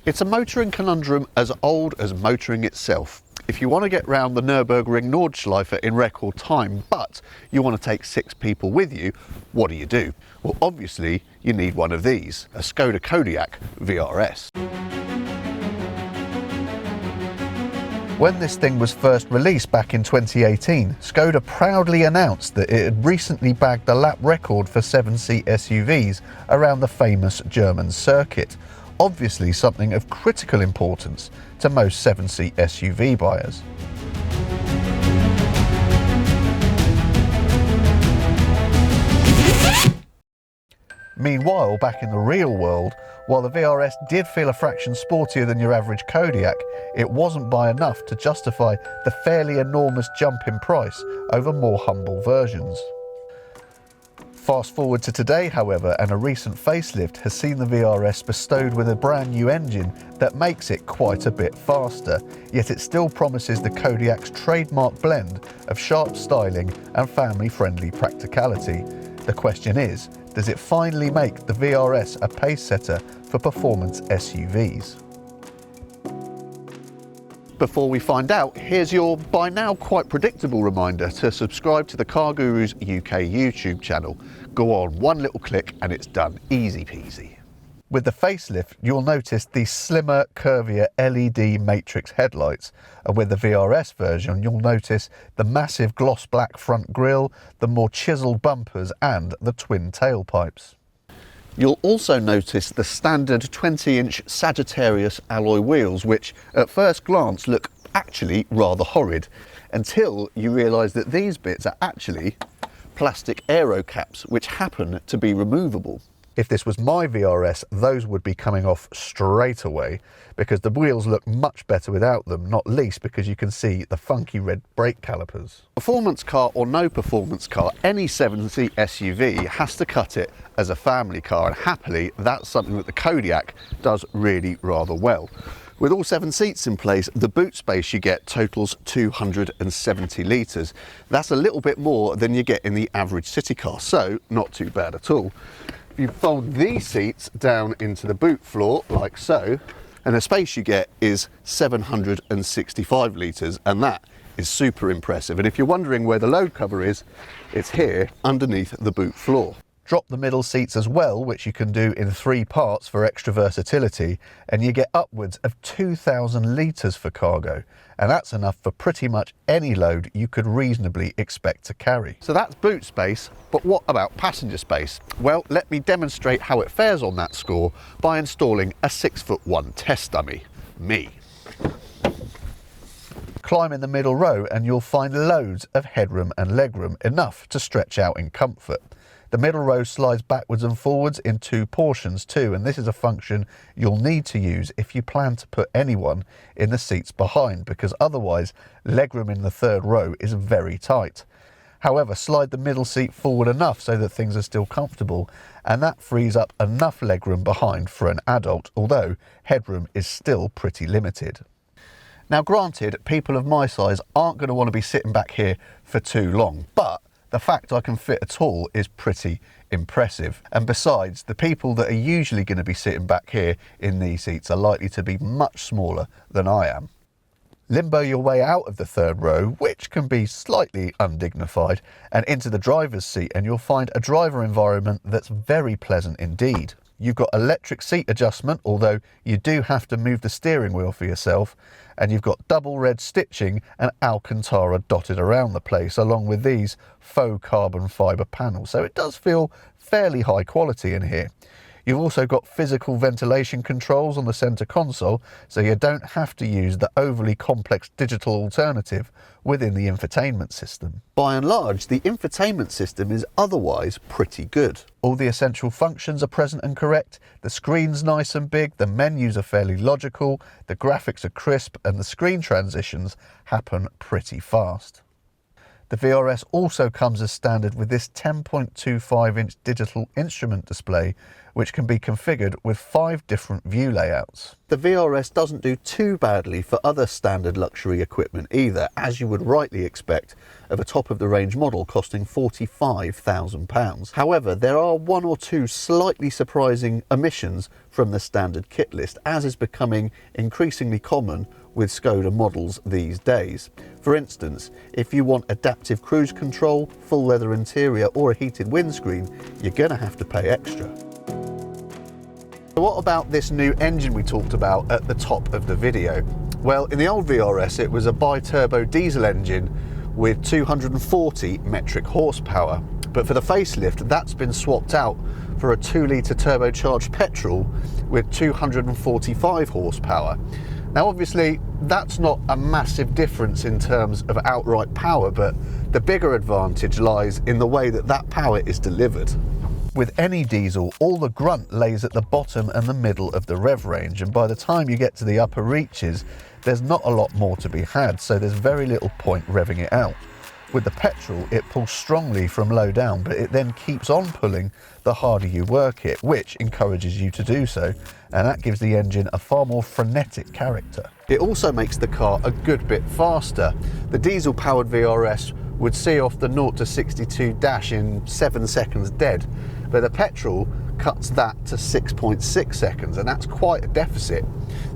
It's a motoring conundrum as old as motoring itself. If you want to get round the Nürburgring Nordschleife in record time, but you want to take 6 people with you, what do? Well, obviously you need one of these, a Skoda Kodiaq vRS. When this thing was first released back in 2018, Skoda proudly announced that it had recently bagged the lap record for 7-seat SUVs around the famous German circuit. Obviously something of critical importance to most 7-seat SUV buyers. Meanwhile, back in the real world, while the vRS did feel a fraction sportier than your average Kodiaq, it wasn't by enough to justify the fairly enormous jump in price over more humble versions. Fast forward to today, however, and a recent facelift has seen the vRS bestowed with a brand new engine that makes it quite a bit faster, yet it still promises the Kodiaq's trademark blend of sharp styling and family-friendly practicality. The question is, does it finally make the vRS a pace setter for performance SUVs? Before we find out, here's your by now quite predictable reminder to subscribe to the CarGurus UK YouTube channel. Go on, one little click and it's done, easy peasy. With the facelift, you'll notice the slimmer, curvier LED matrix headlights, and with the vRS version, you'll notice the massive gloss black front grille, the more chiseled bumpers and the twin tailpipes. You'll also notice the standard 20-inch Sagittarius alloy wheels, which at first glance look actually rather horrid, until you realise that these bits are actually plastic aero caps, which happen to be removable. If this was my vRS, those would be coming off straight away, because the wheels look much better without them, not least because you can see the funky red brake calipers. Performance car or no performance car, any 7-seat SUV has to cut it as a family car, and happily that's something that the Kodiaq does really rather well. With all 7 seats in place, the boot space you get totals 270 litres. That's a little bit more than you get in the average city car, so not too bad at all. You fold these seats down into the boot floor like so, and the space you get is 765 litres, and that is super impressive. And if you're wondering where the load cover is, it's here underneath the boot floor. Drop the middle seats as well, which you can do in 3 parts for extra versatility, and you get upwards of 2,000 litres for cargo, and that's enough for pretty much any load you could reasonably expect to carry. So that's boot space, but what about passenger space? Well, let me demonstrate how it fares on that score by installing a 6'1" test dummy, me. Climb in the middle row and you'll find loads of headroom and legroom, enough to stretch out in comfort. The middle row slides backwards and forwards in 2 portions too, and this is a function you'll need to use if you plan to put anyone in the seats behind, because otherwise legroom in the 3rd row is very tight. However, slide the middle seat forward enough so that things are still comfortable, and that frees up enough legroom behind for an adult, although headroom is still pretty limited. Now granted, people of my size aren't going to want to be sitting back here for too long, but the fact I can fit at all is pretty impressive. And besides, the people that are usually going to be sitting back here in these seats are likely to be much smaller than I am. Limbo your way out of the 3rd row, which can be slightly undignified, and into the driver's seat, and you'll find a driver environment that's very pleasant indeed. You've got electric seat adjustment, although you do have to move the steering wheel for yourself, and you've got double red stitching and Alcantara dotted around the place, along with these faux carbon fibre panels, so it does feel fairly high quality in here. You've also got physical ventilation controls on the centre console, so you don't have to use the overly complex digital alternative within the infotainment system. By and large, the infotainment system is otherwise pretty good. All the essential functions are present and correct, the screen's nice and big, the menus are fairly logical, the graphics are crisp, and the screen transitions happen pretty fast. The vRS also comes as standard with this 10.25-inch digital instrument display, which can be configured with 5 different view layouts. The vRS doesn't do too badly for other standard luxury equipment either, as you would rightly expect of a top-of-the-range model costing £45,000. However, there are 1 or 2 slightly surprising omissions from the standard kit list, as is becoming increasingly common with Skoda models these days. For instance, if you want adaptive cruise control, full leather interior or a heated windscreen, you're going to have to pay extra. So what about this new engine we talked about at the top of the video? Well, in the old vRS it was a bi-turbo diesel engine with 240 metric horsepower, but for the facelift that's been swapped out for a 2-litre turbocharged petrol with 245 horsepower. Now obviously that's not a massive difference in terms of outright power, but the bigger advantage lies in the way that that power is delivered. With any diesel, all the grunt lays at the bottom and the middle of the rev range, and by the time you get to the upper reaches, there's not a lot more to be had, so there's very little point revving it out. With the petrol, it pulls strongly from low down, but it then keeps on pulling the harder you work it, which encourages you to do so, and that gives the engine a far more frenetic character. It also makes the car a good bit faster. The diesel-powered vRS would see off the 0 to 62 dash in 7 seconds dead, but the petrol cuts that to 6.6 seconds, and that's quite a deficit.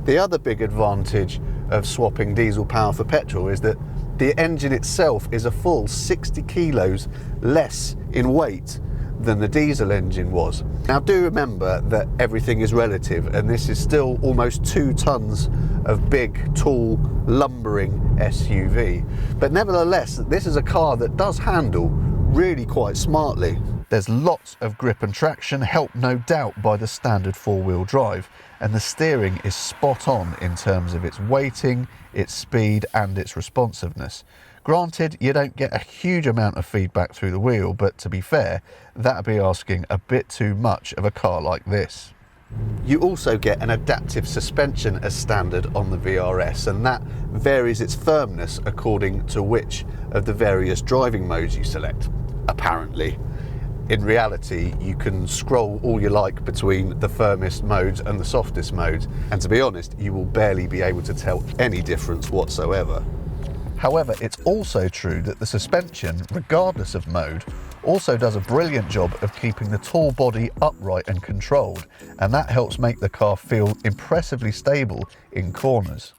The other big advantage of swapping diesel power for petrol is that the engine itself is a full 60 kilos less in weight than the diesel engine was. Now do remember that everything is relative, and this is still almost 2 tons of big, tall, lumbering SUV. But nevertheless, this is a car that does handle really quite smartly. There's lots of grip and traction, helped no doubt by the standard 4-wheel drive, and the steering is spot on in terms of its weighting, its speed and its responsiveness. Granted, you don't get a huge amount of feedback through the wheel, but to be fair, that'd be asking a bit too much of a car like this. You also get an adaptive suspension as standard on the vRS, and that varies its firmness according to which of the various driving modes you select, apparently. In reality, you can scroll all you like between the firmest modes and the softest modes, and to be honest, you will barely be able to tell any difference whatsoever. However, it's also true that the suspension, regardless of mode, also does a brilliant job of keeping the tall body upright and controlled, and that helps make the car feel impressively stable in corners.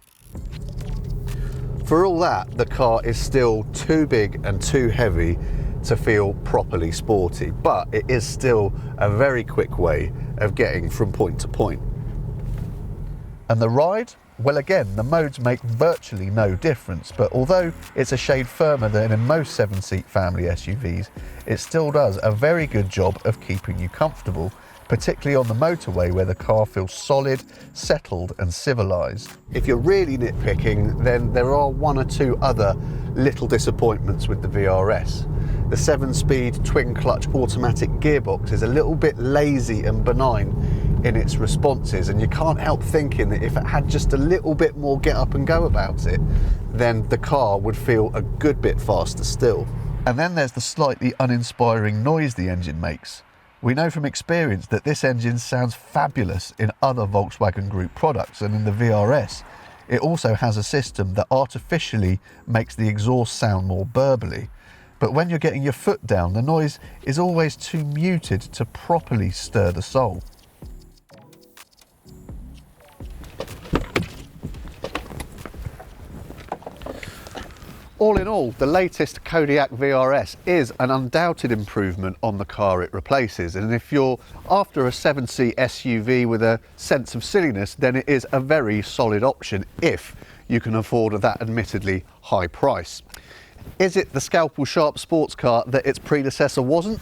For all that, the car is still too big and too heavy to feel properly sporty, but it is still a very quick way of getting from point to point. And the ride? Well, again, the modes make virtually no difference, but although it's a shade firmer than in most 7-seat family SUVs, it still does a very good job of keeping you comfortable, particularly on the motorway where the car feels solid, settled and civilised. If you're really nitpicking, then there are 1 or 2 other little disappointments with the vRS. The 7-speed twin-clutch automatic gearbox is a little bit lazy and benign in its responses, and you can't help thinking that if it had just a little bit more get up and go about it, then the car would feel a good bit faster still. And then there's the slightly uninspiring noise the engine makes. We know from experience that this engine sounds fabulous in other Volkswagen Group products, and in the vRS it also has a system that artificially makes the exhaust sound more burbly. But when you're getting your foot down, the noise is always too muted to properly stir the soul. All in all, the latest Kodiaq vRS is an undoubted improvement on the car it replaces, and if you're after a 7-seat SUV with a sense of silliness, then it is a very solid option if you can afford that admittedly high price. Is it the scalpel sharp sports car that its predecessor wasn't?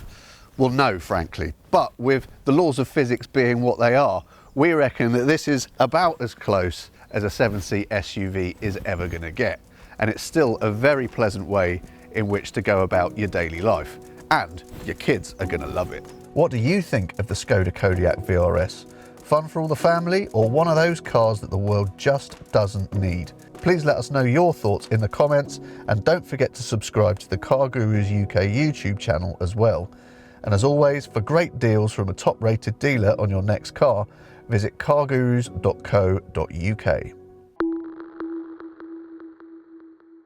Well, no, frankly. But with the laws of physics being what they are, we reckon that this is about as close as a 7-seat SUV is ever going to get. And it's still a very pleasant way in which to go about your daily life. And your kids are going to love it. What do you think of the Skoda Kodiaq vRS? Fun for all the family, or one of those cars that the world just doesn't need? Please let us know your thoughts in the comments, and don't forget to subscribe to the CarGurus UK YouTube channel as well. And as always, for great deals from a top-rated dealer on your next car, visit cargurus.co.uk.